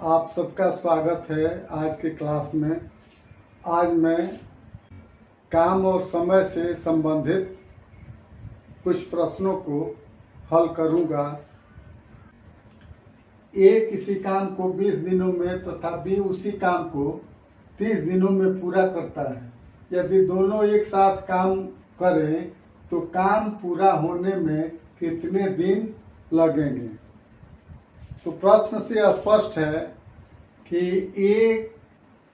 आप सबका स्वागत है आज की क्लास में। आज मैं काम और समय से संबंधित कुछ प्रश्नों को हल करूंगा। ए किसी काम को 20 दिनों में तथा बी उसी काम को 30 दिनों में पूरा करता है। यदि दोनों एक साथ काम करें तो काम पूरा होने में कितने दिन लगेंगे। तो प्रश्न से स्पष्ट है कि ए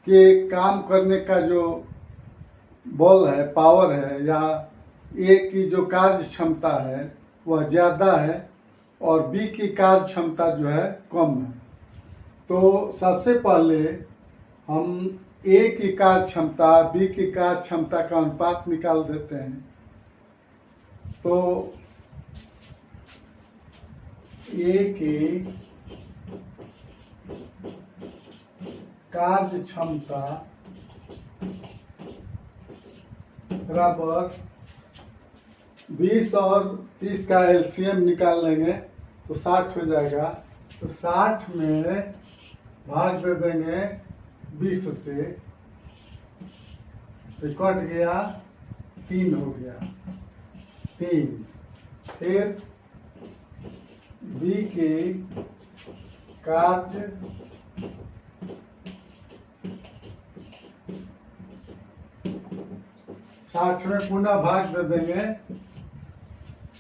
के काम करने का जो बल है, पावर है, या ए की जो कार्य क्षमता है वह ज़्यादा है और बी की कार्य क्षमता जो है कम है। तो सबसे पहले हम ए की कार्य क्षमता बी की कार्य क्षमता का अनुपात निकाल देते हैं। तो ए की कार्य क्षमता बराबर 20 और 30 का एलसीएम निकाल लेंगे तो 60 हो जाएगा। तो 60 में भाग दे देंगे 20 से, तो कट गया 3 हो गया 3। फिर बी की कार्य साठ में पुनः भाग दे देंगे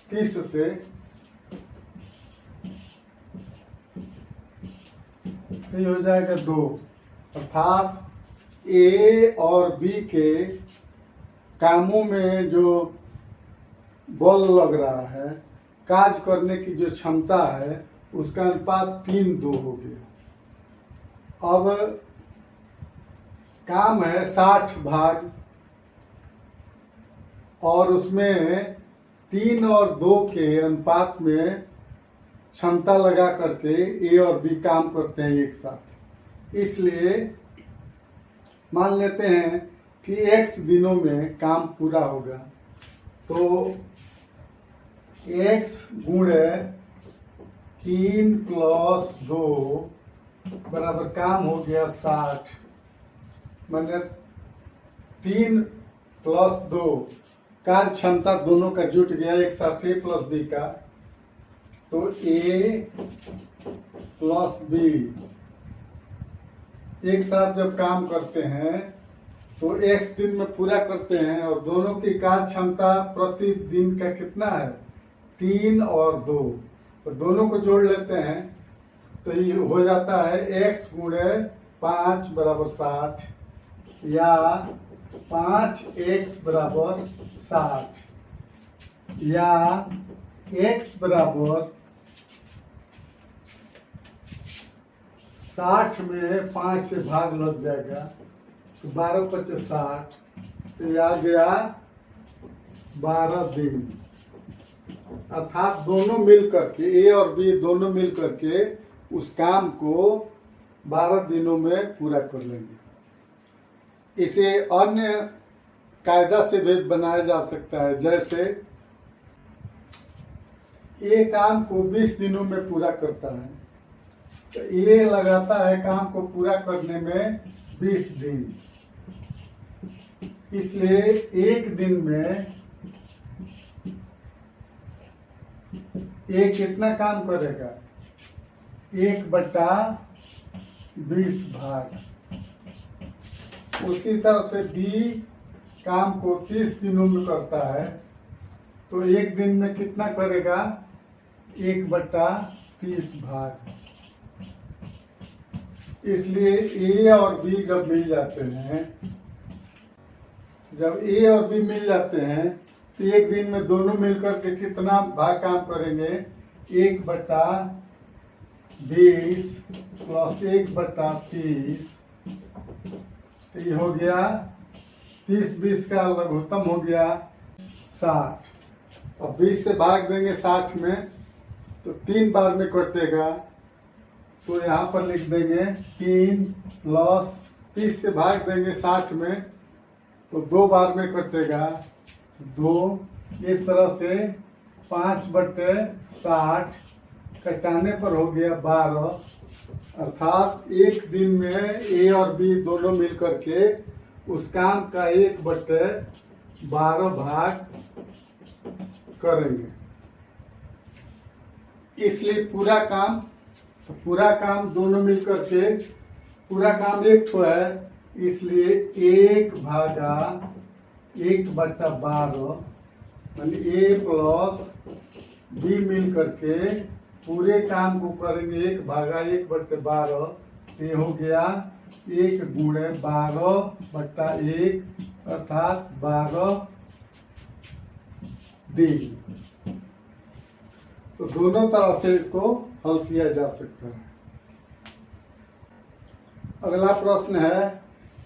30 से, तो हो जाएगा 2। अर्थात ए और बी के कामों में जो बल लग रहा है, कार्य करने की जो क्षमता है, उसका अनुपात 3:2 हो गया। अब काम है 60 भाग और उसमें 3 और 2 के अनुपात में क्षमता लगा करके ए और बी काम करते हैं एक साथ। इसलिए मान लेते हैं कि x दिनों में काम पूरा होगा। तो x गुणे 3 + 2 बराबर काम हो गया 60। मैंने 3 + 2 कार्य क्षमता दोनों का जुट गया एक साथ, ए प्लस बी का। तो ए प्लस बी एक साथ जब काम करते हैं तो x दिन में पूरा करते हैं और दोनों की कार्य क्षमता प्रति दिन का कितना है, 3 और 2। तो दोनों को जोड़ लेते हैं तो ये हो जाता है x गुणे 5 बराबर 60 या 5x बराबर 60 या x बराबर 60 में 5 से भाग लग जाएगा तो 12 × 5 = 60, तो ये आ गया 12 दिन। अर्थात दोनों मिल करके, ए और बी दोनों मिल करके उस काम को 12 दिनों में पूरा कर लेंगे। इसे अन्य कायदा से भी बनाया जा सकता है। जैसे ये काम को 20 दिनों में पूरा करता है, तो ये लगाता है काम को पूरा करने में 20 दिन। इसलिए एक दिन में ये कितना काम करेगा, 1/20 भाग। उसी तरह से बी काम को 30 दिनों में करता है, तो एक दिन में कितना करेगा, 1/30 भाग। इसलिए ए और बी जब मिल जाते हैं, जब ए और बी मिल जाते हैं तो एक दिन में दोनों मिलकर के कितना भाग काम करेंगे, 1/20 + 1/30, तो ये हो गया 30-20 का लघुत्तम हो गया 60। और 20 से भाग देंगे 60 में तो 3 बार में कटेगा, तो यहाँ पर लिख देंगे 3 + 30 से भाग देंगे 60 में तो 2 बार में कटेगा 2। इस तरह से 5/60 कटाने पर हो गया 12, अर्थात एक दिन में ए और बी दोनों मिलकर के उस काम का 1/12 भाग करेंगे। इसलिए पूरा काम दोनों मिलकर के पूरा काम एक ठो है, इसलिए 1/12 यानी ए प्लस बी मिल करके पूरे काम को करेंगे 1/1/12। ये हो गया 1/12/1 अर्थात 12 दिन। तो दोनों तरह से इसको हल किया जा सकता है। अगला प्रश्न है,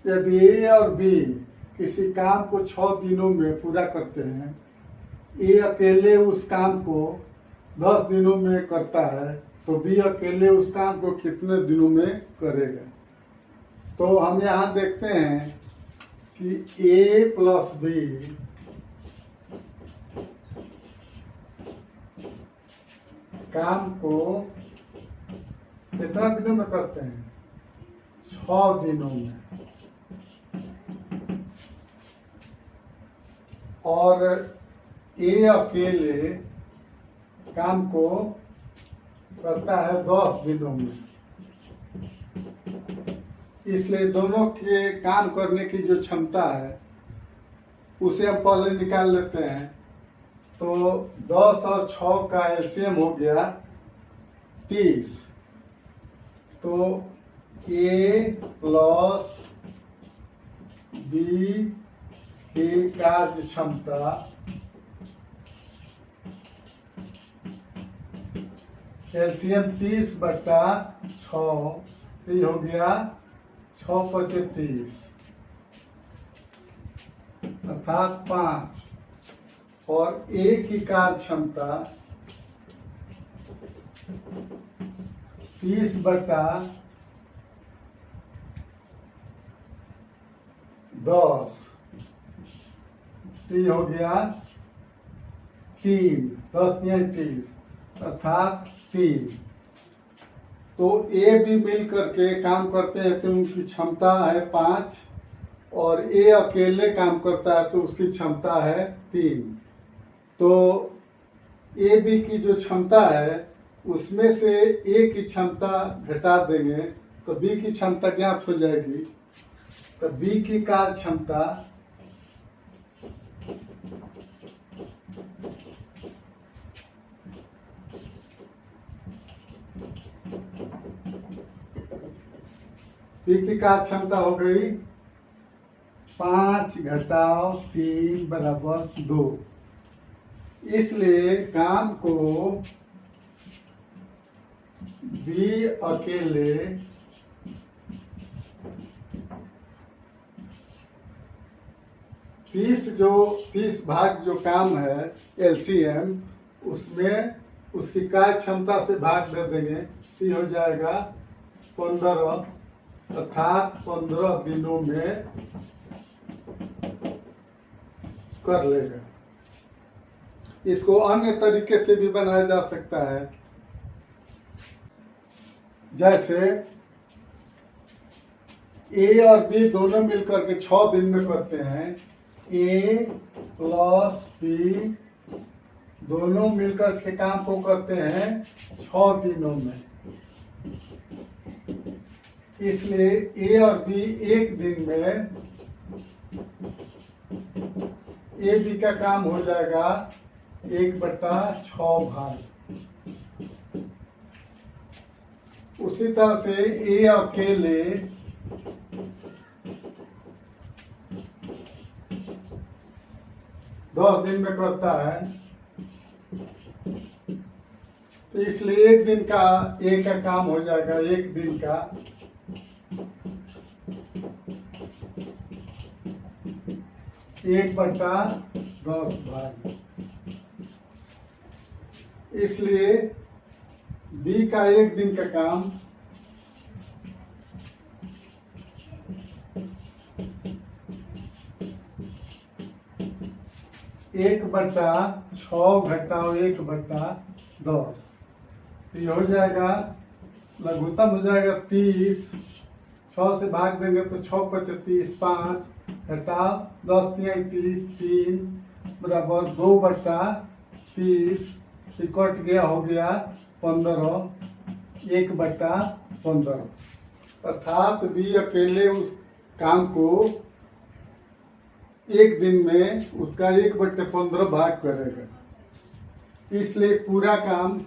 यदि ए और बी किसी काम को 6 दिनों में पूरा करते हैं, ए अकेले उस काम को 10 दिनों में करता है, तो बी अकेले उस काम को कितने दिनों में करेगा। तो हम यहाँ देखते हैं कि ए प्लस बी काम को कितना दिनों में करते हैं, 6 दिनों में। और ए अकेले काम को करता है 10 दिनों में। इसलिए दोनों के काम करने की जो क्षमता है उसे हम पहले निकाल लेते हैं। तो 10 और 6 का एलसीएम हो गया 30। तो ए प्लस बी की कार्य क्षमता एलसीएम 30/6, ये हो गया 6×5 अर्थात 5। और ए की कार्य क्षमता 30/10, ये हो गया 3, 10 या 30 अर्थात 3। तो ए भी मिल करके काम करते हैं तो उनकी क्षमता है 5, और ए अकेले काम करता है तो उसकी क्षमता है 3। तो ए बी की जो क्षमता है उसमें से ए की क्षमता घटा देंगे तो बी की क्षमता ज्ञात हो जाएगी। तो बी की कार्य क्षमता हो गई 5 - 3 = 2। इसलिए काम को बी अकेले 30 भाग जो काम है एलसीएम, उसमें उसकी कार्य क्षमता से भाग दे देंगे तो हो जाएगा 15 अर्थात 15 दिनों में कर लेगा। इसको अन्य तरीके से भी बनाया जा सकता है, जैसे ए और बी दोनों मिलकर के 6 दिन में करते हैं। ए प्लस बी दोनों मिलकर के काम को करते हैं 6 दिनों में। इसलिए ए और बी एक दिन में ए बी का काम हो जाएगा 1/6 भाग। उसी तरह से ए अकेले 10 दिन में करता है, तो इसलिए एक दिन का ए का काम हो जाएगा 1 दिन का 1/10 भाग। इसलिए बी का 1 दिन का काम 1/6 - 1/10, ये हो जाएगा लघुत्तम हो जाएगा 30। 6 से भाग देंगे तो 6 × 30 5 घटाओ 10 × 30 3 बराबर 2/30 कट गया, हो गया 15 1/15। अर्थात बी अकेले उस काम को एक दिन में उसका 1/15 भाग करेगा। इसलिए पूरा काम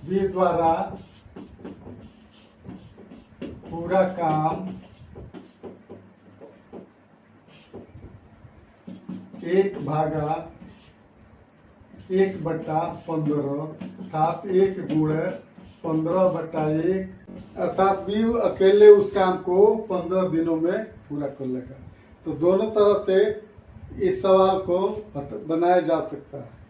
बी द्वारा पूरा काम 1/1/15 अर्थात 1×15/1 अर्थात बी अकेले उस काम को 15 दिनों में पूरा कर लेगा। तो दोनों तरह से इस सवाल को बनाया जा सकता है।